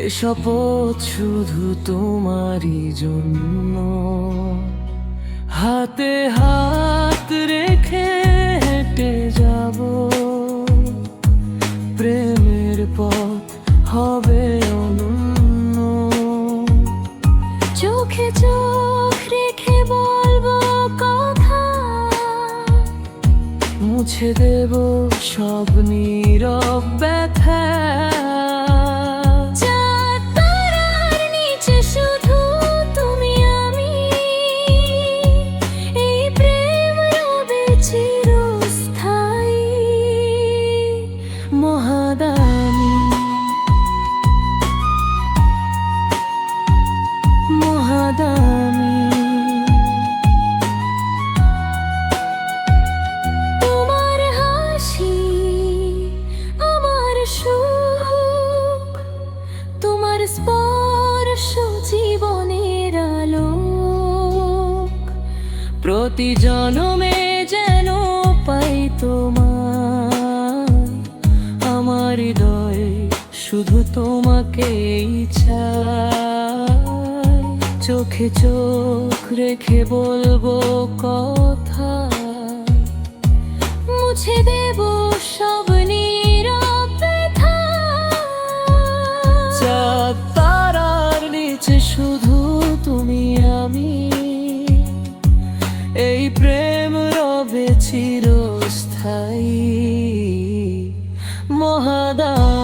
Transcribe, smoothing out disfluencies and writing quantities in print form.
এ শপথ শুধু তোমারই জন্য। হাতে হাত রেখে হেঁটে যাব, প্রেমের পথ হবে অনন্য। চোখে চোখ রেখে বলবো কথা, মুছে দেব সব নীরব ব্যথা। চাঁদ তারার নিচে শুধু তুমি আমি, এই প্রেম রবে চিরস্থায়ী। মহাদানী মহাদানী, তোমার হাসি আমার সুখ, তোমার স্পর্শ জীবনের আলো। প্রতি জনমে যেন পাই তোমার, আমার হৃদয়ে শুধু তোমাকেই চাই। চোখে চোখ রেখে বলবো কথা, মুছে দেব সব নীরব ব্যথা। চাঁদ তারার নিচে শুধু তুমি আমি, এই প্রেম রবে চিরস্থায়ী। মহাদানী।